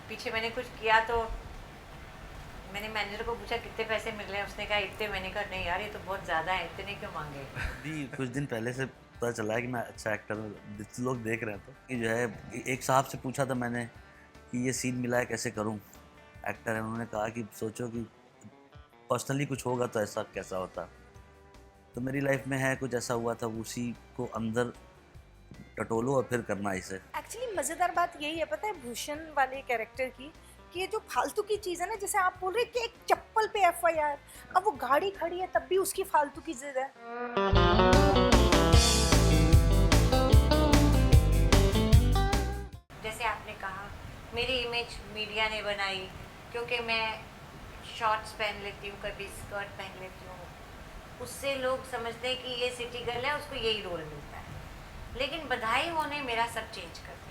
पीछे मैंने कुछ किया तो मैंने मैनेजर को पूछा कितने पैसे मिल रहे हैं, उसने कहा इतने। मैंने कहा नहीं यार, ये तो बहुत ज़्यादा है, इतने क्यों मांगे। अभी कुछ दिन पहले से पता चला है कि मैं अच्छा एक्टर हूँ, लोग देख रहे हैं। तो कि जो है एक साहब से पूछा था मैंने कि ये सीन मिला है कैसे करूँ, एक्टर है। उन्होंने कहा कि सोचो कि पर्सनली कुछ होगा तो ऐसा कैसा होता। तो मेरी लाइफ में है कुछ ऐसा हुआ था, उसी को अंदर टटोलो और फिर करना इसे। एक्चुअली मजेदार बात यही है, पता है, भूषण वाले कैरेक्टर की, कि ये जो फालतू की चीज है ना, जैसे आप बोल रहे हैं कि एक चप्पल पे एफआईआर, अब वो गाड़ी खड़ी है तब भी उसकी फालतू की जिद है। जैसे आपने कहा मेरी इमेज मीडिया ने बनाई, क्योंकि मैं शॉर्ट्स पहन लेती हूँ, कभी स्कर्ट पहन लेती हूँ, उससे लोग समझते हैं कि ये सिटी गर्ल है, उसको यही रोल मिलता है। लेकिन बधाई हो ने मेरा सब चेंज कर दिया।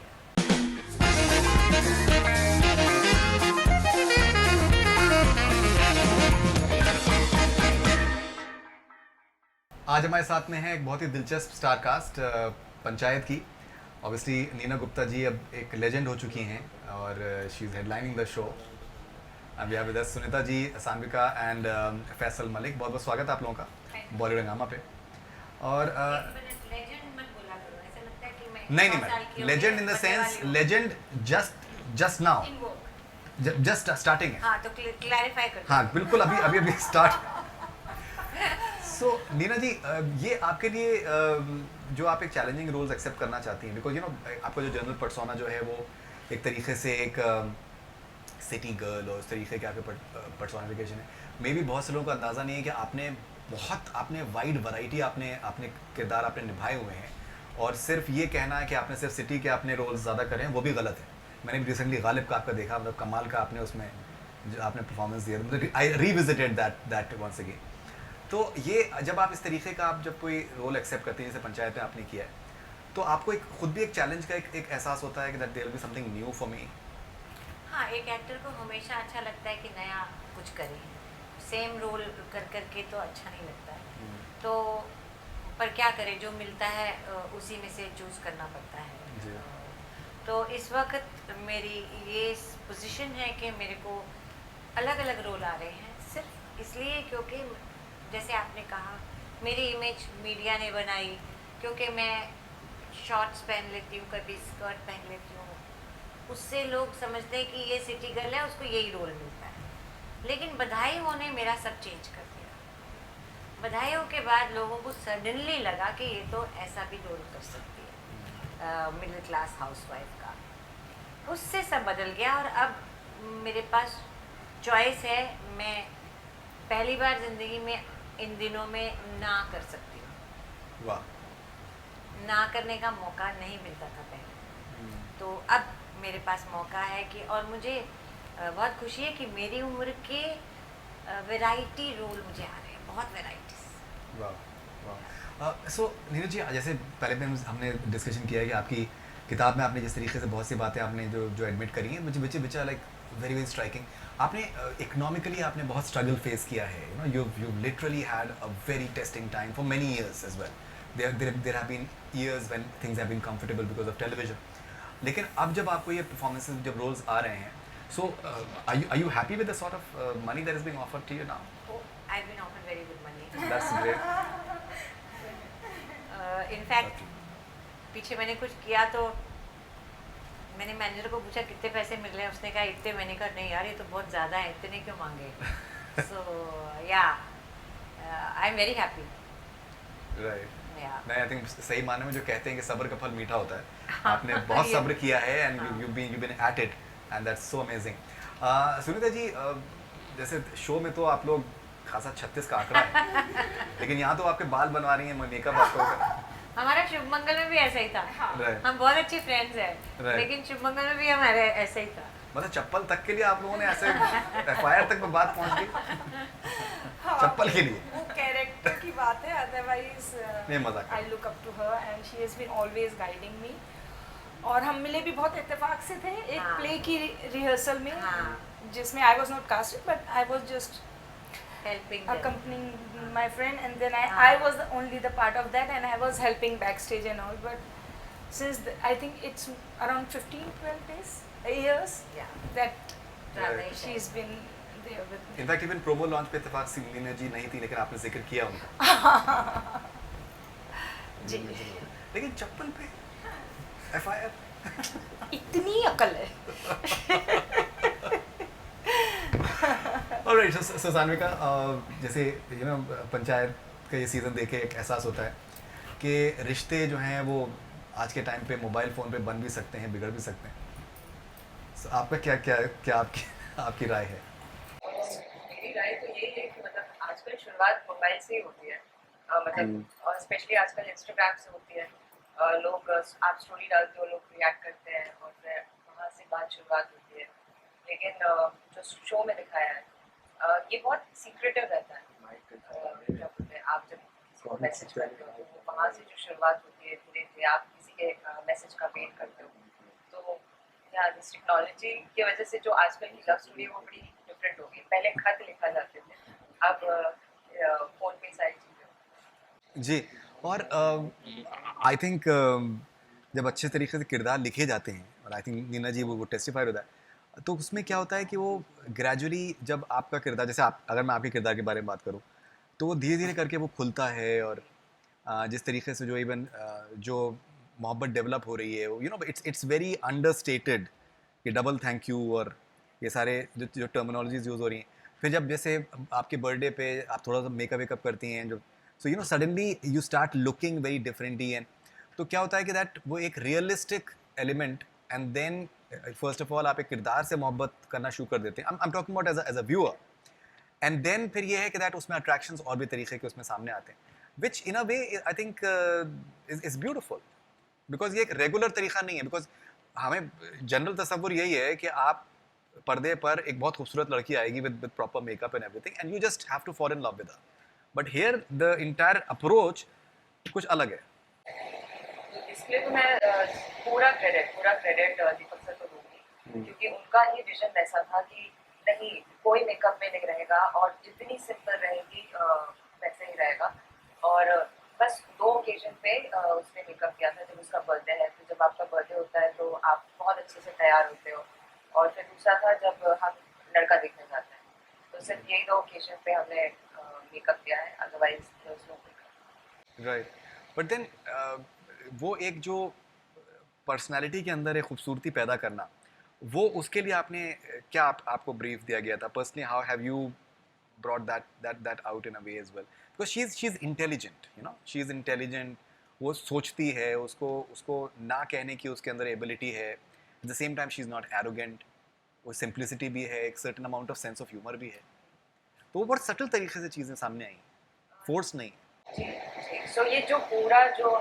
आज हमारे साथ में है एक बहुत ही दिलचस्प स्टार कास्ट पंचायत की। ऑब्वियसली नीना गुप्ता जी अब एक लेजेंड हो चुकी हैं और she is headlining the show. अब यहाँ विद सुनीता जी, सान्विका एंड फैसल मलिक। बहुत बहुत स्वागत है आप लोगों का बॉलीवुड हंगामा पे। और लेजेंड मत बोला करो, ऐसा लगता है कि मैं नहीं 100 नहीं साल की मैम, हो गई, लेजेंड इन द बड़े सेंस वाली हूँ। Legend just now, In vogue। Just starting है। हाँ तो क्लैरिफाई कर हाँ बिल्कुल, अभी अभी अभी स्टार्ट। सो नीना जी, ये आपके लिए जो आप एक चैलेंजिंग रोल्स एक्सेप्ट करना चाहती हैं, बिकॉज यू नो आपका जो जनरल पर्सोना जो है वो एक तरीके से एक सिटी गर्ल और उस तरीके के आपके पर्सोनिफिकेशन है। मे भी बहुत से लोगों को अंदाज़ा नहीं है कि आपने वाइड वैरायटी आपने किरदार आपने निभाए हुए हैं, और सिर्फ ये कहना है कि आपने सिर्फ सिटी के अपने रोल्स ज़्यादा करे हैं, वो भी गलत है। मैंने भी रिसेंटली गालिब का आपका देखा, मतलब कमाल का आपने उसमें जो आपने परफॉर्मेंस दिया, मतलब आई रीविजिटेड दैट वंस अगेन। तो ये जब आप इस तरीके का आप जब कोई रोल एक्सेप्ट करते हैं, जैसे पंचायत में आपने किया है, तो आपको एक खुद भी एक चैलेंज का एक एहसास होता है कि that there will be something new for me. हाँ, एक एक्टर को हमेशा अच्छा लगता है कि नया कुछ करे, सेम रोल कर करके तो अच्छा नहीं लगता है। तो पर क्या करे, जो मिलता है उसी में से चूज़ करना पड़ता है। जी। तो इस वक्त मेरी ये पोजीशन है कि मेरे को अलग अलग रोल आ रहे हैं, सिर्फ इसलिए क्योंकि जैसे आपने कहा मेरी इमेज मीडिया ने बनाई, क्योंकि मैं शॉर्ट्स पहन लेती हूँ, कभी स्कर्ट पहन लेती हूँ, उससे लोग समझते हैं कि ये सिटी गर्ल है, उसको यही रोल मिलता है। लेकिन बधाई हो ने मेरा सब चेंज कर दिया। बधाइयों के बाद लोगों को सडनली लगा कि ये तो ऐसा भी रोल कर सकती है, मिडिल क्लास हाउसवाइफ का। उससे सब बदल गया और अब मेरे पास चॉइस है। मैं पहली बार ज़िंदगी में इन दिनों में ना कर सकती हूँ। वाह। ना करने का मौका नहीं मिलता था पहले, तो अब मेरे पास मौका है कि, और मुझे बहुत खुशी है कि मेरी उम्र के वैरायटी रोल मुझे आ रहे हैं, बहुत वैराइटीज। वाह वाह। सो नीरज जी, जैसे पहले भी हमने डिस्कशन किया है कि आपकी किताब में आपने जिस तरीके से बहुत सी बातें आपने जो एडमिट करी हैं, मुझे which are like very very striking. आपने इकोनॉमिकली आपने बहुत स्ट्रगल फेस किया है, you literally had a very testing time for many years as well. There have been years when things have been comfortable because of television. लेकिन अब जब आपको ये परफॉर्मेंसेस, जब रोल्स आ रहे हैं, so are you happy with the sort of money that is being offered to you now? I been offered very good money. That's great. In fact पीछे मैंने कुछ किया तो मैंने मैनेजर को पूछा कितने पैसे मिल रहे हैं, उसने कहा इतने। मैंने कहा नहीं यार, ये तो बहुत ज़्यादा है, इतने क्यों मांगे। सो या I am very happy. Right. या नहीं, आई थिंक सही मायने में जो कहते हैं कि सब्र का फल मीठा होता है, हाँ, आपने बहुत ये- सब्र किया है एंड हाँ। You been at it and that's so amazing. Sunita ji, जैसे शो में तो आप लोग खासा 36 का आंकड़ा है, लेकिन यहाँ तो आपके बाल बनवा रही हैं, मेकअप आपको। हमारा शुभ मंगल में भी ऐसा ही था। Right. हम बहुत अच्छे फ्रेंड्स हैं, Right. लेकिन शुभ मंगल में भी हमारे ऐसा ही था। मतलब चप्पल तक के लिए आप लोगों ने ऐसे एफआईआर तक में बात पहुँच गई चप्पल के लिए। वो कैरेक्टर की बात है, अदरवाइज नहीं, मजाक। I look up to her and she has been always guiding me. और हम मिले भी बहुत इत्तेफाक से थे एक हाँ। प्ले की रिहर्सल में, हाँ। जिसमें I was not casted but I was just helping accompanying my friend, and then I was only the part of that, and I was helping backstage and all. But since I think it's around 15-12 days years Yeah. that Right. she's been there with me. In fact even promo launch पे इत्तेफाक से नीना जी नहीं थी, लेकिन आपने जिक्र किया उनका। जी लेकिन चप्पल पे FIR। इतनी अकल है। ऑलराइट, सो सान्विका, जैसे पंचायत का ये सीज़न देखे एक एहसास होता है कि रिश्ते जो हैं वो आज के टाइम पे मोबाइल फ़ोन पे बन भी सकते हैं, बिगड़ भी सकते हैं। So, आपका क्या क्या क्या आपकी राय है? मेरी राय तो यही है कि मतलब आजकल शुरुआत मोबाइल से ही होती है, मतलब और स्पेशली आजकल इंस्टाग्राम से होती है। लोग आप स्टोरी डालते हो, लोग रिएक्ट करते हैं और फिर वहाँ से बात शुरुआत होती है। लेकिन जो शो में दिखाया है ये बहुत सीक्रेटिव रहता है। क्या बोलते हैं, आप जब किसी को मैसेज करते हो तो वहाँ से जो शुरुआत होती है, धीरे धीरे आप किसी के मैसेज का वेट करते हो। तो या दिस टेक्नोलॉजी की वजह से जो आजकल की लव स्टोरी है वो बड़ी डिफरेंट हो गई। पहले खत लिखा जाते थे, अब फोन पे सारी चीज़ें। जी, और आई थिंक जब अच्छे तरीके से किरदार लिखे जाते हैं, और आई थिंक नीना जी वो टेस्टिफाई होता है, तो उसमें क्या होता है कि वो ग्रेजुअली जब आपका किरदार, जैसे आप, अगर मैं आपके किरदार के बारे में बात करूँ, तो वो धीरे धीरे करके वो खुलता है, और जिस तरीके से जो इवन जो मोहब्बत डेवलप हो रही है, इट्स वेरी अंडरस्टेटेड, कि डबल थैंक यू और ये सारे जो टर्मिनोलॉजीज यूज़ हो रही हैं। फिर जब जैसे आपके बर्थडे पे आप थोड़ा सा मेकअप वेकअप करती हैं, जो so suddenly you start looking very differently, and तो क्या होता है कि दैट वो एक realistic element, and then first of all आप एक किरदार से मोहब्बत करना शुरू कर देते हैं। I am talking about as a viewer, and then फिर ये है कि दैट उसमें अट्रैक्शंस और भी तरीके के उसमें सामने आते हैं, which in a way I think is beautiful, because ये एक रेगुलर तरीका नहीं है। बिकॉज हमें जनरल तस्वुर यही है कि आप पर्दे पर एक बहुत खूबसूरत लड़की आएगी with proper makeup and everything, and you just have to fall in love with her, but here the entire approach कुछ अलग है। इसलिए तो मैं पूरा क्रेडिट दीपक सर को दूंगी, क्योंकि उनका ही विजन वैसा था कि नहीं, कोई मेकअप में नहीं रहेगा और जितनी सिंपल रहेगी वैसे ही रहेगा। और बस 2 ओकेजन पे उसने मेकअप किया था। जब उसका बर्थडे है, तो जब आपका बर्थडे होता है तो आप बहुत अच्छे से तैयार होते हो, और फिर दूसरा था जब हम लड़का देखने जाते हैं, तो सिर्फ यही 2 ओकेजन पे हमने मेकअप किया है, अदरवाइज राइट, बट देन वो एक जो पर्सनालिटी के अंदर एक खूबसूरती पैदा करना, वो उसके लिए आपने क्या आपको ब्रीफ दिया गया था personally? How have you brought that out in a way as well, because she's intelligent, she's intelligent, वो सोचती है, उसको ना कहने की उसके अंदर एबिलिटी है, at the same time she's not arrogant, वो सिंप्लिसिटी भी है, एक certain amount of sense of humour भी है, तो वो बहुत सटल तरीके से चीज़ें सामने आई, फोर्स नहीं। जी। सो ये जो पूरा जो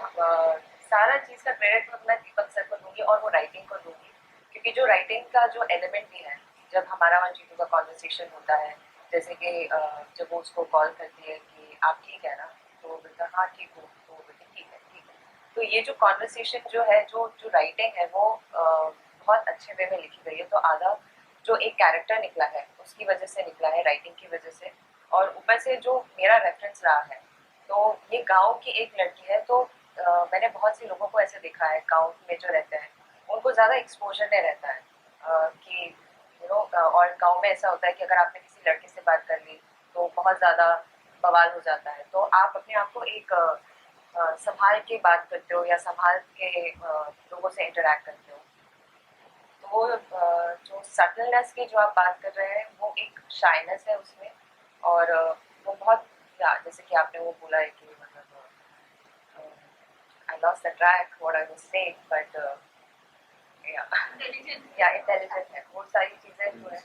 सारा चीज़ का क्रेडिट मैं दीपक सर को दूंगी, और वो राइटिंग को दूंगी, क्योंकि जो राइटिंग का जो एलिमेंट भी है, जब हमारा और जीतू का कॉन्वर्सेशन होता है, जैसे कि जब वो उसको कॉल करती है कि आप ठीक है ना, तो वो बोलता हाँ ठीक हूँ, तो वो बोलती ठीक है। तो ये जो कॉन्वर्सेशन जो है, जो राइटिंग है, वो बहुत अच्छे वे में लिखी गई है। तो आधा जो एक कैरेक्टर निकला है उसकी वजह से निकला है, राइटिंग की वजह से, और ऊपर से जो मेरा रेफरेंस रहा है, तो ये गाँव की एक लड़की है। तो मैंने बहुत से लोगों को ऐसे देखा है गाँव में जो रहते हैं, उनको ज़्यादा एक्सपोजर नहीं रहता है कि और गाँव में ऐसा होता है कि अगर आपने किसी लड़के से बात कर ली तो बहुत ज़्यादा बवाल हो जाता है। तो आप अपने आप को एक संभाल के बात करते हो, या संभाल के लोगों से इंटरेक्ट करते हो। तो वो जो सटलनेस की जो आप बात कर रहे हैं, वो एक शाइनेस है उसमें, और वो बहुत, जैसे कि आपने वो बोला है कि मतलब I lost the track what I was saying, but intelligent है, वो सारी चीज़ें जो है।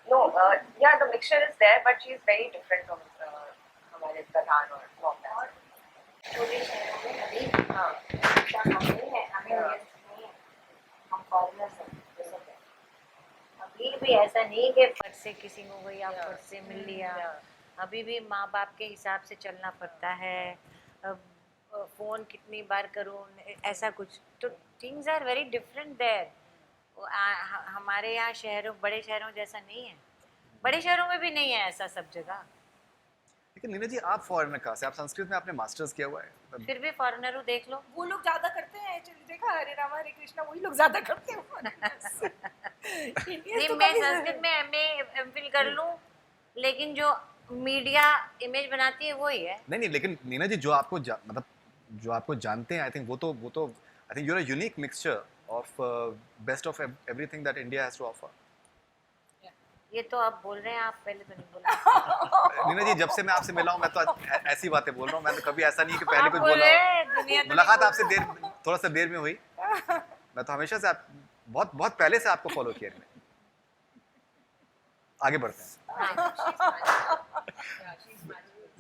No, the mixture is there, but she is very different from हमारे प्रधान और मोहम्मद। छोटे शहरों में अभी हाँ ऐसा हम नहीं है, हमें हाँ। नहीं है, हम फॉरेनर्स हैं, ये सब है। अभी भी ऐसा नहीं कि फट से किसी को कोई आप फट से मिल लिया, अभी भी माँ बाप के हिसाब से चलना पड़ता है। फ़ोन कितनी बार करूँ, ऐसा कुछ, तो things are very different there. हमारे यहाँ शहरों, बड़े शहरों जैसा नहीं है, बड़े शहरों में भी नहीं है ऐसा सब जगह। लेकिन नीना जी आप फॉरेनर कहाँ से, आप संस्कृत में आपने मास्टर्स किया हुआ है। फिर भी फॉरेनर हूँ, देख लो। वो लोग ज्यादा करते हैं एक्चुअली, देखा हरे राम हरे कृष्णा वही लोग ज्यादा करते हैं इंडियंस नहीं, तो मैं कभी संस्कृत में एमए एमफिल कर लूँ, लेकिन जो मीडिया इमेज बनाती है वही है। नहीं नहीं, लेकिन नीना जी जो आपको मतलब जो आपको जानते हैं, आई थिंक वो तो I think you are a unique mixture of best of everything that India has to offer. ये तो आप बोल रहे हैं, आप पहले तो नहीं बोला। नीना जी जब से मैं आपसे मिला हूँ मैं तो ऐसी बातें बोल रहा हूँ, मैंने कभी ऐसा नहीं कि पहले आप कुछ बोल बोला रहे हो। हैं, दुनिया तो मुलाकात नहीं आपसे थोड़ा सा देर में हुई, मैं तो हमेशा से आप बहुत बहुत पहले से आपको फॉलो किया है। आगे बढ़ते हैं।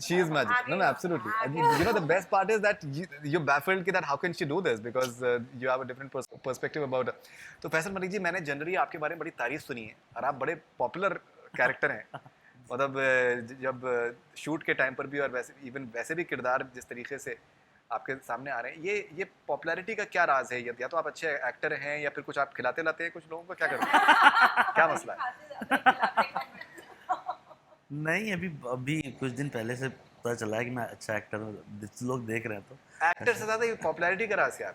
She is magic. No, no, absolutely. And you know, the best part is that you're baffled that how can she do this because you have a different perspective about her. तो फैसल मलिक जी, मैंने generally आपके बारे में बड़ी तारीफ सुनी है और आप बड़े पॉपुलर कैरेक्टर हैं। मतलब जब शूट के टाइम पर भी और वैसे भी किरदार जिस तरीके से आपके सामने आ रहे हैं, ये पॉपुलैरिटी का क्या राज है? या तो आप अच्छे एक्टर हैं या फिर कुछ आप खिलाते लाते हैं कुछ लोगों को, क्या करते हैं? क्या मसला है? नहीं, अभी अभी कुछ दिन पहले से पता चला है कि मैं अच्छा एक्टर हूँ, लोग देख रहे हैं तो। एक्टर से ज़्यादा ये पॉपुलैरिटी का राज क्या है?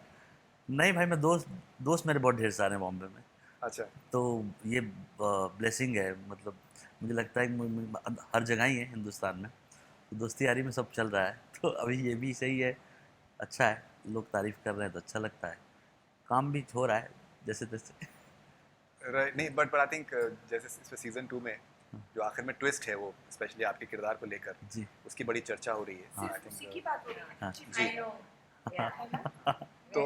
नहीं भाई, मैं दोस्त दोस्त मेरे बहुत ढेर सारे हैं बॉम्बे में, अच्छा, तो ये ब्लेसिंग है। मतलब मुझे लगता है कि हर जगह ही है हिंदुस्तान में, तो दोस्ती यारी में सब चल रहा है, तो अभी ये भी सही है, अच्छा है, लोग तारीफ कर रहे हैं तो अच्छा लगता है, काम भी हो रहा है जैसे तैसे। राइट। नहीं बट आई थिंक जैसे इसमें सीजन 2 में जो आखिर में ट्विस्ट है वो स्पेशली आपके किरदार को लेकर, जी उसकी बड़ी चर्चा हो रही है। हाँ। I think, उसी की बात हो रही है हाँ। जी तो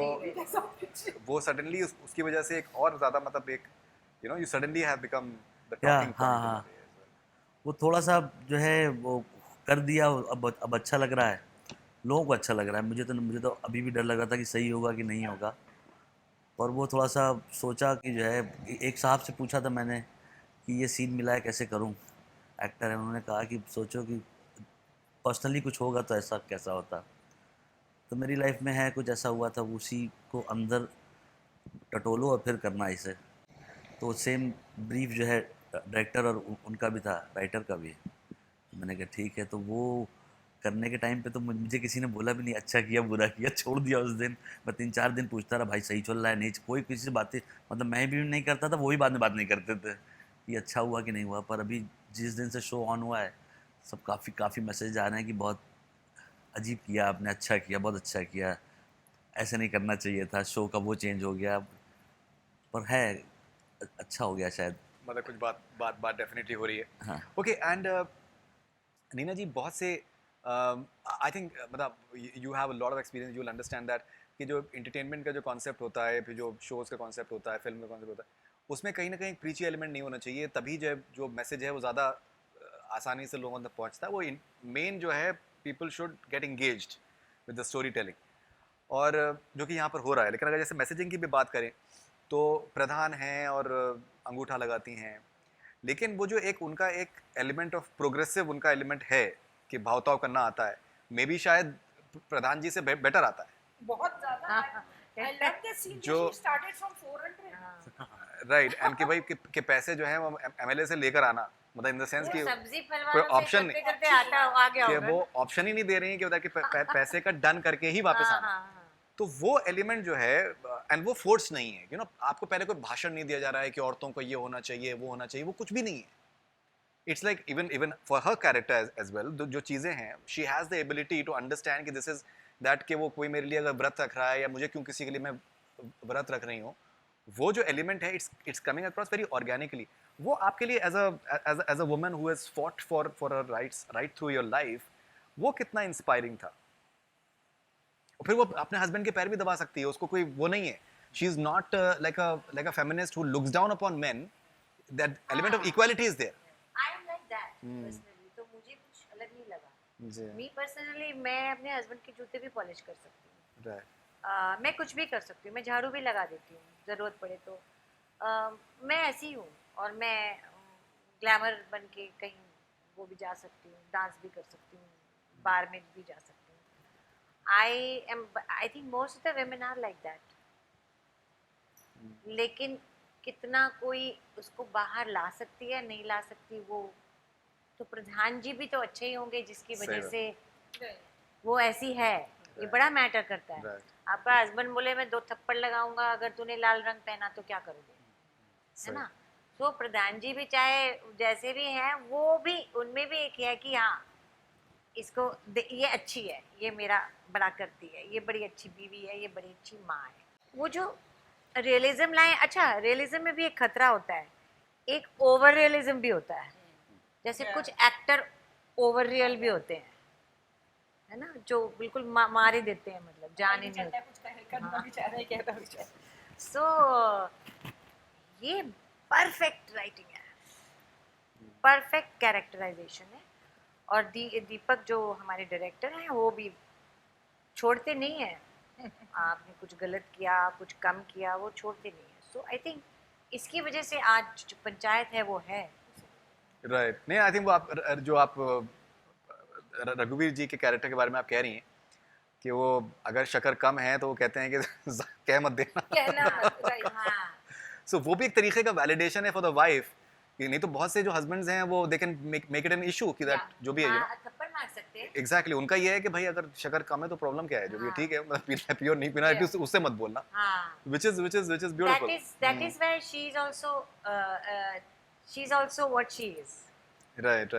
वो सडनली उसकी वजह से एक और ज़्यादा मतलब एक you suddenly have become the या टॉकिंग हाँ हाँ, वो थोड़ा सा जो है वो कर दिया, अब अच्छा लग रहा है, लोगों को अच्छा लग रहा है, मुझे तो अभी भी डर लग रहा था कि सही होगा कि नहीं होगा। और वो थोड़ा सा सोचा कि जो है, एक साहब से पूछा था मैंने कि ये सीन मिला है कैसे करूं, एक्टर है, उन्होंने कहा कि सोचो कि पर्सनली कुछ होगा तो ऐसा कैसा होता। तो मेरी लाइफ में है कुछ ऐसा हुआ था, उसी को अंदर टटोलो और फिर करना इसे। तो सेम ब्रीफ जो है डायरेक्टर और उनका भी था, राइटर का भी। तो मैंने कहा ठीक है, तो वो करने के टाइम पे तो मुझे किसी ने बोला भी नहीं अच्छा किया बुरा किया, छोड़ दिया उस दिन। मैं 3-4 दिन पूछता रहा, भाई सही चल रहा है नहीं, कोई किसी से बातें, मतलब मैं भी नहीं करता था, वो भी बाद में बात नहीं करते थे कि अच्छा हुआ कि नहीं हुआ। पर अभी जिस दिन से शो ऑन हुआ है, सब काफ़ी मैसेज आ रहे हैं कि बहुत अजीब किया आपने, अच्छा किया, बहुत अच्छा किया, ऐसे नहीं करना चाहिए था, शो का वो चेंज हो गया। पर है अच्छा हो गया शायद। मतलब कुछ बात डेफिनेटली हो रही है। हाँ ओके एंड नीना जी बहुत से आई थिंक मतलब you have a lot of experience, you will understand that कि जो एंटरटेनमेंट का जो कॉन्सेप्ट होता है, फिर जो शोज़ का कॉन्सेप्ट होता है, फिल्म का कॉन्सेप्ट होता है, उसमें कहीं ना कहीं प्रीची एलिमेंट नहीं होना चाहिए, तभी जो मैसेज है वो ज़्यादा आसानी से लोगों तक पहुंचता है। वो मेन जो है, people should get engaged with the story telling, और जो कि यहाँ पर हो रहा है। लेकिन अगर जैसे मैसेजिंग की भी बात करें तो प्रधान हैं और अंगूठा लगाती हैं, लेकिन वो जो एक उनका एक एलिमेंट ऑफ प्रोग्रेसिव उनका एलिमेंट है कि भावताव करना आता है, मे बी शायद प्रधान जी से बेटर आता है। बहुत ज्यादा I love the scene जो she started from 400 right and कि भाई कि पैसे जो है वो एमएलए से लेकर आना, मतलब इन द सेंस कि सब्जी फल कोई वालों से ऑप्शन करते नहीं करते आता आ गया कि होगा वो ना। ऑप्शन ही नहीं दे रही हैं कि उधर कि पैसे का डन करके ही वापस हाँ, आना। हाँ, हाँ। तो वो एलिमेंट जो है एंड वो फोर्स नहीं है, आपको पहले कोई भाषण नहीं दिया जा रहा है कि औरतों को ये होना चाहिए वो होना चाहिए, वो कुछ भी नहीं है। It's like even for her character as well, जो चीज़ें हैं, she has the ability to understand कि दिस इज दैट, कि वो कोई मेरे लिए अगर व्रत रख रहा है या मुझे क्यों किसी के लिए मैं व्रत रख रही हूँ, वो जो एलिमेंट है it's coming across very organically. वो आपके लिए as a woman who has fought for her rights right through your life, वो कितना इंस्पायरिंग था। और फिर वो अपने हस्बैंड के पैर भी दबा सकती है, उसको कोई वो नहीं है। She is not like a feminist who looks down upon men, that element of equality is there. I am like that personally, तो मुझे कुछ अलग नहीं लगा। जी मी पर्सनली मैं अपने हस्बैंड के जूते भी पॉलिश कर सकती हूँ, राइट। मैं कुछ भी कर सकती हूँ, मैं झाड़ू भी लगा देती हूँ ज़रूरत पड़े तो। मैं ऐसी हूँ, और मैं ग्लैमर बन के कहीं वो भी जा सकती हूँ, डांस भी कर सकती हूँ, बार में भी जा सकती हूँ। I think most of the women are like that. लेकिन कितना कोई उसको बाहर ला सकती है नहीं ला सकती, वो तो प्रधान जी भी तो अच्छे ही होंगे जिसकी सही वजह बात। से वो ऐसी है। ये बड़ा मैटर करता है। Right. आपका हस्बैंड बोले मैं 2 थप्पड़ लगाऊंगा अगर तूने लाल रंग पहना तो क्या करोगे, है सही। ना? तो प्रधान जी भी चाहे जैसे भी हैं, वो भी उनमें भी एक है कि हाँ इसको ये अच्छी है, ये मेरा बड़ा करती है, ये बड़ी अच्छी बीवी है, ये बड़ी अच्छी माँ है। वो जो रियलिज्म लाए, अच्छा रियलिज्म में भी एक खतरा होता है, एक ओवर रियलिज्म भी होता है। जैसे कुछ एक्टर ओवर रियल भी होते हैं, है ना, जो बिल्कुल मार ही देते हैं, मतलब जान ही नहीं होती। सो ये परफेक्ट राइटिंग है, परफेक्ट कैरेक्टराइजेशन है। और दीपक जो हमारे डायरेक्टर हैं वो भी छोड़ते नहीं हैं। आपने कुछ गलत किया, कुछ कम किया, वो छोड़ते नहीं हैं। सो आई थिंक इसकी वजह से आज जो पंचायत है वो है। राइट नहीं आई थिंक वो आप जो आप रघुवीर जी के कैरेक्टर के बारे में आप कह रही हैं कि वो अगर शक्कर कम है तो वो कहते हैं कि कह मत देना कहना मत, right. हाँ, सो वो भी एक तरीके का वैलिडेशन है फॉर द वाइफ कि नहीं तो बहुत से जो हस्बैंड्स हैं वो they can make it an issue कि दैट जो भी है थप्पड़ मार सकते हैं। एग्जैक्टली उनका ये है कि भाई अगर शक्कर कम है तो प्रॉब्लम क्या है जो भी है, हाँ। ठीक है मतलब पीना है पियो नहीं पीना है Yeah. उससे मत बोलना हाँ, which is beautiful that is where she is also she's also what she is. Right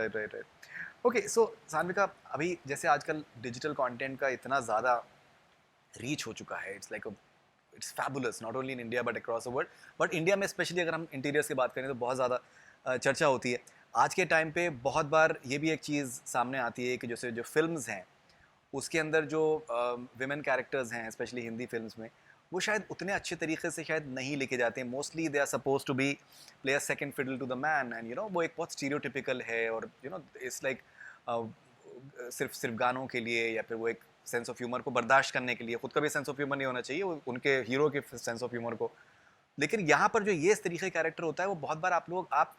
okay so Sanvika अभी जैसे आजकल डिजिटल कंटेंट का इतना ज़्यादा रीच हो चुका है it's like it's fabulous not only in India but across the world but India में स्पेशली अगर हम इंटीरियर्स की बात करें तो बहुत ज़्यादा चर्चा होती है आज के टाइम पे बहुत बार ये भी एक चीज़ सामने आती है कि जैसे जो फिल्म्स हैं उसके अंदर जो विमेन कैरेक्टर्स हैं स्पेशली हिंदी फिल्म्स में वो शायद उतने अच्छे तरीके से शायद नहीं लेके जाते हैं mostly they are suppose to be play a second fiddle to the man and you know वो एक बहुत स्टीरियोटिपिकल है और यू नो इट्स लाइक सिर्फ गानों के लिए या फिर वो एक सेंस ऑफ ह्यूमर को बर्दाश्त करने के लिए खुद का भी सेंस ऑफ ह्यूमर नहीं होना चाहिए वो उनके हीरो के सेंस ऑफ ह्यूमर को लेकिन यहाँ पर जो ये इस तरीके का कैरेक्टर होता है वो बहुत बार आप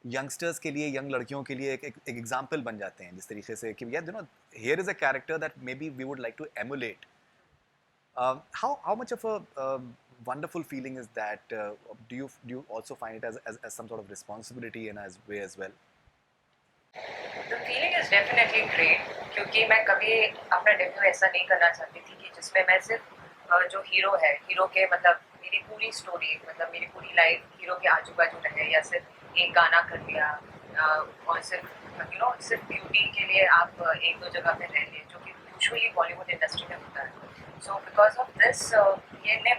यंगस्टर्स के लिए यंग लड़कियों के लिए एक एग्जाम्पल बन जाते हैं जिस तरीके से कि यार you know here is a character that may be we would like to emulate how much of a wonderful feeling is that do you also find it as some sort of responsibility and as way as well The feeling is definitely great क्योंकि मैं कभी अपना debut ऐसा नहीं करना चाहती थी कि जिसमें मैं सिर्फ जो हीरो है हीरो के मतलब मेरी पूरी स्टोरी मतलब मेरी पूरी लाइफ हीरो के आजू बाजू रहे या सिर्फ एक गाना कर लिया और सिर्फ यू नो सिर्फ ब्यूटी के लिए आप एक दो जगह पे रह लिए जो कि यूजुअली बॉलीवुड इंडस्ट्री में होता है सो बिकॉज ऑफ दिस ये ने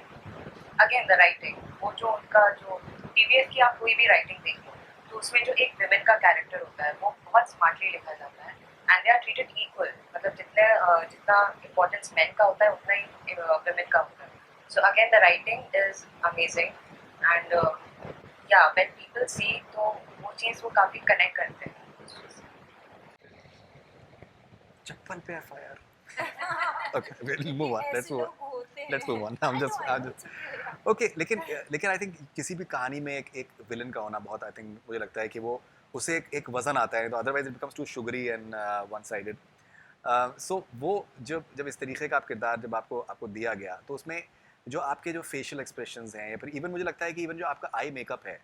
अगेन द राइटिंग वो जो उनका जो टीवीएफ की आप कोई भी राइटिंग देख लो तो उसमें जो एक विमेन का कैरेक्टर होता है वो बहुत स्मार्टली लिखा जाता है and they are treated equal मतलब जितना इम्पोर्टेंस मैन का होता है उतना ही विमेन का होता है so again the writing is amazing and या व्हेन पीपल सी तो वो चीज़ वो काफ़ी कनेक्ट करते हैं उस चीज़ से चप्पल पे FIR okay we'll move on let's move on I'm just okay लेकिन आई थिंक किसी भी कहानी में एक विलन का होना बहुत आई थिंक मुझे लगता है कि वो उसे एक वजन आता है तो otherwise it becomes too sugary and one sided so वो जब इस तरीके का आप किरदार जब आपको दिया गया तो उसमें जो आपके जो फेशियल एक्सप्रेशंस हैं या फिर इवन मुझे लगता है कि इवन जो आपका आई मेकअप है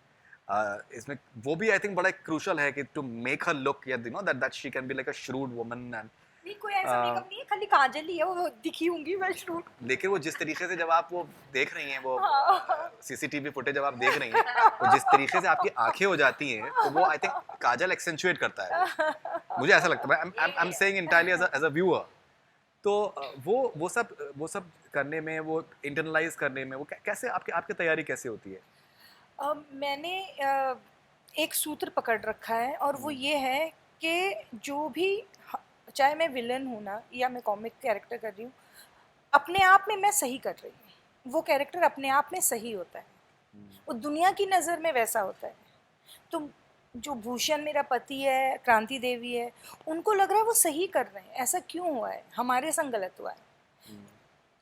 इसमें वो भी आई थिंक बड़ा क्रूशल है कि टू मेक हर लुक या you know that she can be like a shrewd woman and नहीं कोई ऐसा मेकअप नहीं है खाली काजल ही है वो दिखी होंगी मैं श्रूड लेकिन वो जिस तरीके से जब आप वो देख रही हैं वो सीसीटीवी फुटेज जब आप देख रही हैं तो जिस तरीके से आपकी आंखें हो जाती हैं तो वो आई थिंक काजल एक्सेंचुएट करता है मुझे ऐसा लगता है I am saying entirely as a viewer तो वो सब करने में वो इंटरनलाइज करने में वो कैसे आपकी तैयारी कैसे होती है मैंने एक सूत्र पकड़ रखा है और वो ये है कि जो भी चाहे मैं विलन हूँ ना या मैं कॉमिक कैरेक्टर कर रही हूँ अपने आप में मैं सही कर रही हूँ वो कैरेक्टर अपने आप में सही होता है वो दुनिया की नज़र में वैसा होता है तो जो भूषण मेरा पति है क्रांति देवी है उनको लग रहा है वो सही कर रहे हैं ऐसा क्यों हुआ है हमारे संग गलत हुआ है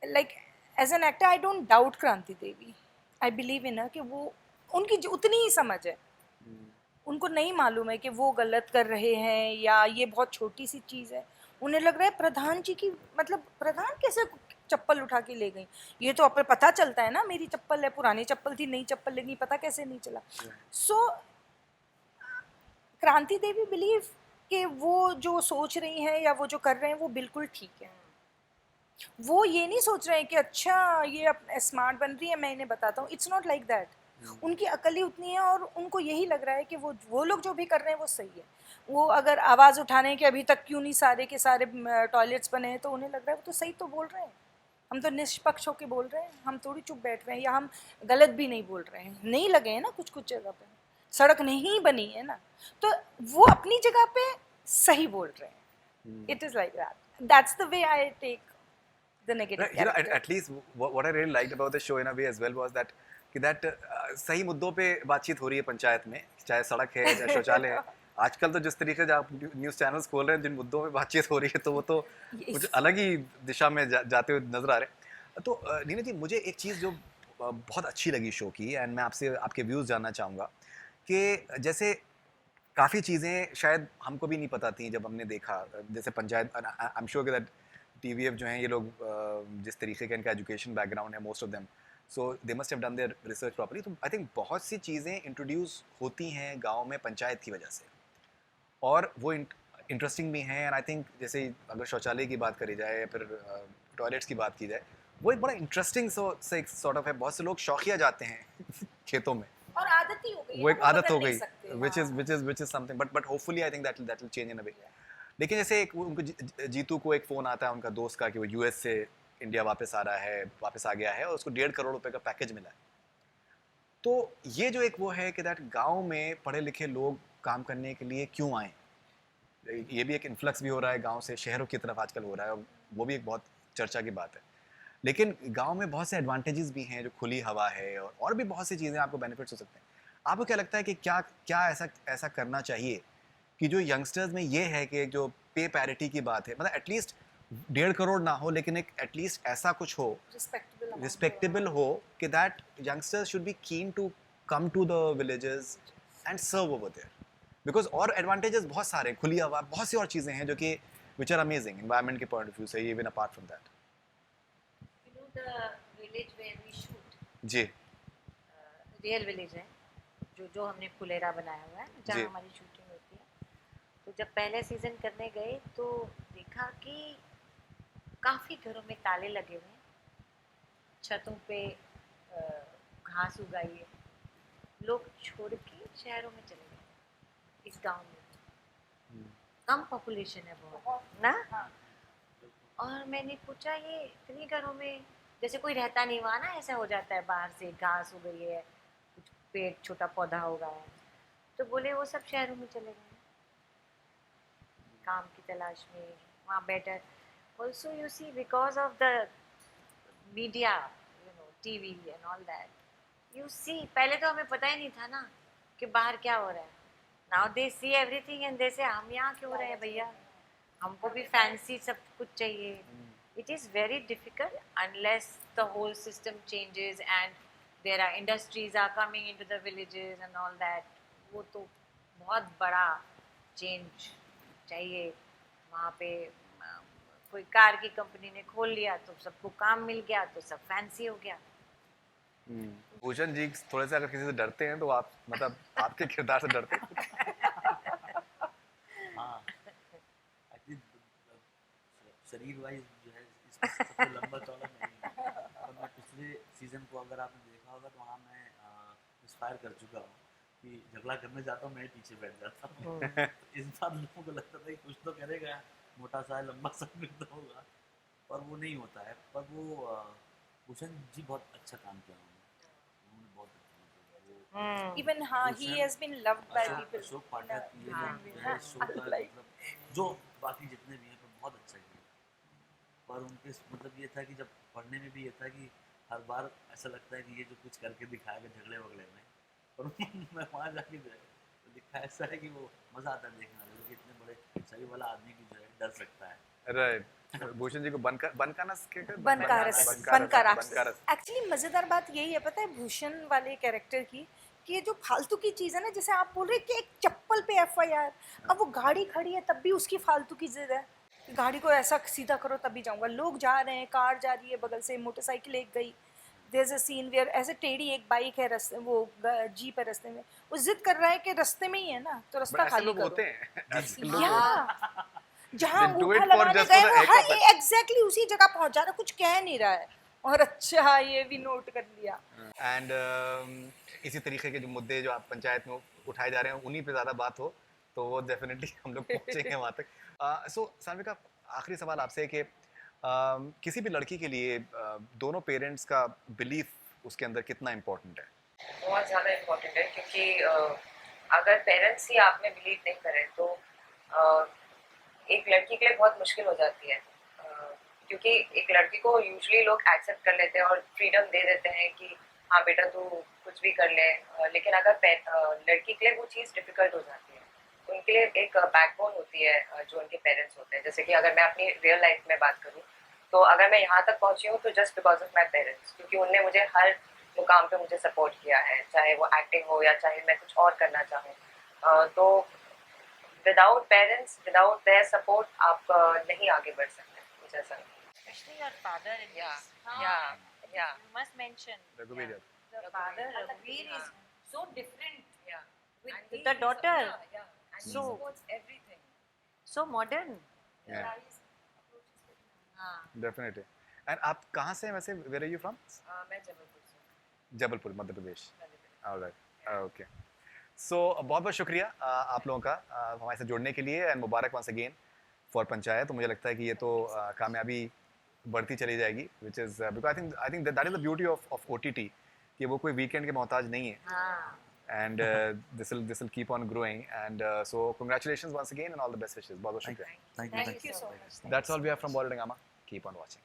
like as an actor I don't doubt Kranti Devi I believe in कि वो उनकी उतनी ही समझ है उनको नहीं मालूम है कि वो गलत कर रहे हैं या ये बहुत छोटी सी चीज़ है उन्हें लग रहा है प्रधान जी की मतलब प्रधान कैसे चप्पल उठा के ले गई ये तो अपने पता चलता है ना मेरी चप्पल है पुरानी चप्पल थी नई चप्पल लेगी पता कैसे नहीं चला सो क्रांति देवी बिलीव कि वो जो सोच रही हैं या वो जो कर रहे हैं वो बिल्कुल ठीक है। वो ये नहीं सोच रहे हैं कि अच्छा ये स्मार्ट बन रही है, मैं इन्हें बताता हूँ। It's not like that. उनकी अकल ही उतनी है और उनको यही लग रहा है कि वो लोग जो भी कर रहे हैं वो सही है। वो अगर आवाज़ उठाने के अभी तक क्यों नहीं सारे के सारे टॉयलेट्स बने हैं, तो उन्हें लग रहा है वो तो सही तो बोल रहे हैं, हम तो निष्पक्ष होकर बोल रहे हैं, हम थोड़ी चुप बैठ रहे हैं या हम गलत भी नहीं बोल रहे हैं। नहीं लगे हैं ना कुछ कुछ जगह पे, सड़क नहीं बनी है ना, तो वो अपनी जगह पे सही बोल रहे हैं। It is like that, that's the way I take the negative You know, character. at least what I really liked about the show in a way as well was that सही मुद्दों पे बातचीत हो रही है पंचायत में, चाहे सड़क है चाहे शौचालय है। आजकल तो जिस तरीके से आप न्यूज़ चैनल्स खोल रहे हैं, जिन मुद्दों पे बातचीत हो रही है, तो वो तो कुछ अलग ही दिशा में जाते हुए नजर आ रहे हैं। तो नीना जी, मुझे एक चीज़ जो बहुत अच्छी लगी शो की, एंड मैं आपसे आपके व्यूज़ जानना चाहूँगा कि जैसे काफ़ी चीज़ें शायद हमको भी नहीं पता थी जब हमने देखा, जैसे panchayat. I am sure that TVF जो हैं ये लोग जिस तरीके का इनका एजुकेशन बैकग्राउंड है, most of them, so they must have done their research properly. तो आई थिंक बहुत सी चीज़ें इंट्रोड्यूस होती हैं गांव में पंचायत की वजह से, और वो इंटरेस्टिंग भी हैं। एंड आई थिंक जैसे अगर शौचालय की बात करी जाए या फिर टॉयलेट्स की बात की जाए, वो एक बड़ा इंटरेस्टिंग सॉर्ट ऑफ है। बहुत से लोग शौकिया जाते हैं खेतों में, और आदत ही हो गई, वो एक आदत हो गई, which which is something, but hopefully I think that will change in a way. लेकिन जैसे एक उनको जीतू को एक फ़ोन आता है उनका दोस्त का कि वो यूएस से इंडिया वापस आ गया है और उसको 1.5 करोड़ रुपए का पैकेज मिला है। तो ये जो एक वो है कि दैट गांव में पढ़े लिखे लोग काम करने के लिए क्यों आए, ये भी एक इन्फ्लक्स भी हो रहा है गांव से शहरों की तरफ आजकल हो रहा है, और वो भी एक बहुत चर्चा की बात है। लेकिन गांव में बहुत से एडवांटेजेस भी हैं, जो खुली हवा है और भी बहुत सी चीज़ें आपको बेनिफिट्स हो सकते हैं। आपको क्या लगता है कि क्या क्या ऐसा करना चाहिए कि जो यंगस्टर्स में ये है कि जो पे पैरिटी की बात है, मतलब एटलीस्ट 1.5 करोड़ ना हो, लेकिन एक एटलीस्ट ऐसा कुछ हो रिस्पेक्टेबल हो कि that youngsters should be keen to come to the villages and serve over there, because और एडवांटेजेस बहुत सारे हैं, खुली हवा, बहुत सी और चीज़ें हैं जो कि विच आर अमेजिंग एनवायरनमेंट के पॉइंट ऑफ व्यू से, even apart from that. You know the village where we shoot, जी रियल विलेज है, जो हमने फुलेरा बनाया हुआ है जहाँ जी। हमारी शूटिंग होती है। तो जब पहले सीजन करने गए तो देखा कि काफ़ी घरों में ताले लगे हुए हैं, छतों पे घास उगाई है, लोग छोड़ के शहरों में चले गए। इस गांव में कम पॉपुलेशन है बहुत ना, और मैंने पूछा ये इतनी घरों में जैसे कोई रहता नहीं हुआ ना, ऐसा हो जाता है बाहर से घास हो गई है, कुछ पेड़ छोटा पौधा होगा है, तो बोले वो सब शहरों में चले गए काम की तलाश में, वहाँ better. Also you see because of the media, you know TV and all that, you see पहले तो हमें पता ही नहीं था ना कि बाहर क्या हो रहा है। Now they see everything and they से हम यहाँ क्यों रहे हैं भैया, हमको भी फैंसी सब कुछ चाहिए। It is very difficult unless the whole system changes and there are industries are coming into the villages and all that. वो तो बहुत बड़ा change चाहिए वहाँ पे। कोई कार की कंपनी ने खोल लिया तो सबको काम मिल गया, तो सब फैंसी हो गया। भूषण जी थोड़े से अगर किसी से डरते हैं तो आप, मतलब आपके किरदार से डरते हैं? हाँ, एक्चुअली शरीर वाइज जो है इसका सबसे लंबा चौड़ा नहीं है, पर मैं पिछले सीजन को अगर आपने देखा होगा तो वहाँ मैं इंस्पायर कर चुका हूँ कि झगड़ा करने जाता हूँ मैं पीछे बैठ जाता हूँ। तो इस बार लोगों को लगता था कि कुछ तो करेगा, मोटा सा लंबा सा तो होगा, पर वो नहीं होता है। पर वो भूषण जी बहुत अच्छा काम किया उन्होंने बहुत अच्छा, वो Even he has been loved by people. Ashok पाठक ये हाँ, लोग जो है शो का मतलब जो बाकी जितने भी हैं तो बहुत अच्छा किया, पर उनके मतलब ये था कि जब पढ़ने में भी ये था कि हर बार ऐसा लगता है कि ये जो कुछ करके दिखाएगा झगड़े वगड़े में, पर मैं वहाँ जाके जो है तो दिखा ऐसा है कि वो मज़ा आता है देखने में कि इतने बड़े शरीर वाला आदमी की जो है डर सकता है। राइट। भूषण जी को बनकानस एक्चुअली मज़ेदार बात यही है, पता है भूषण वाले कैरेक्टर की, कि ये जो फालतू की चीज़ है ना, जैसे आप बोल रहे हैं कि एक चप्पल पे FIR, अब वो गाड़ी खड़ी है तब भी उसकी फालतू की जिद है कि गाड़ी को ऐसा सीधा करो तभी जाऊंगा। लोग जा रहे हैं, कार जा रही है बगल से, मोटरसाइकिल एक गई, there's a scene where ऐसे टेढ़ी एक बाइक है रास्ते वो जीप है रास्ते में, वो जिद कर रहा है कि रास्ते में ही है ना तो रास्ता ऐसे खाली लोग करो। होते हैं ऐसे लोग या होते हैं। जहाँ They do ऊपर it for लगाने just गए for the वो heck हाँ of it. ये एग्जैक्टली उसी जगह पहुंचा रहा, कुछ कह नहीं रहा है। और अच्छा ये भी नोट कर लिया। एंड इसी तरीके के जो मुद्दे जो आप पंचायत में उठाए जा रहे हैं उन्हीं पे ज़्यादा बात हो तो वो डेफिनेटली हम लोग पहुँचेंगे वहाँ तक। सो सान्विका, आखिरी सवाल आपसे है कि किसी भी लड़की के लिए दोनों पेरेंट्स का बिलीफ उसके अंदर कितना इम्पोर्टेंट है? बहुत ज़्यादा इम्पोर्टेंट है, क्योंकि अगर पेरेंट्स ही आप में बिलीव नहीं करें तो एक लड़की के लिए बहुत मुश्किल हो जाती है, क्योंकि एक लड़की को यूजुअली लोग एक्सेप्ट कर लेते हैं और फ्रीडम दे देते हैं कि हाँ बेटा तू कुछ भी कर ले, लेकिन अगर लड़की के लिए वो चीज़ डिफ़िकल्ट हो जाती है। उनके लिए एक बैकबोन होती है जो उनके पेरेंट्स होते हैं। जैसे कि अगर मैं अपनी रियल लाइफ में बात करूँ तो अगर मैं यहाँ तक पहुँची हूँ तो just because of my parents, क्योंकि उनने मुझे हर मुकाम पे मुझे सपोर्ट किया है, चाहे वो एक्टिंग हो या चाहे मैं कुछ और करना चाहूँ। तो without parents, without their support आप नहीं आगे बढ़ सकते, मुझे ऐसा लगता है। Especially your father in Yeah, this. yeah. You must mention. रघुवीर The Raghuveer. father, Raghuveer, is so different Yeah. with And he the is- daughter. Yeah, yeah. And he So- supports everything. So modern. Yeah. हाँ. Definitely. And आप कहाँ से हैं वैसे? Where are you from? मैं जबलपुर से जबलपुर, मध्य प्रदेश। हूँ। Alright, okay. सो बहुत बहुत शुक्रिया आप लोगों का हमारे साथ जुड़ने के लिए एंड मुबारक वंस अगेन फॉर पंचायत। तो मुझे लगता है कि ये तो कामयाबी बढ़ती चली जाएगी, which is because I think that is the beauty of OTT कि वो कोई वीकेंड के मोहताज नहीं है। हाँ. And this will keep on growing and so congratulations once again and all the best wishes. बहुत बहुत शुक्रिया। Thank you so much. That's all we have from Bollywood Hungama. Keep on watching.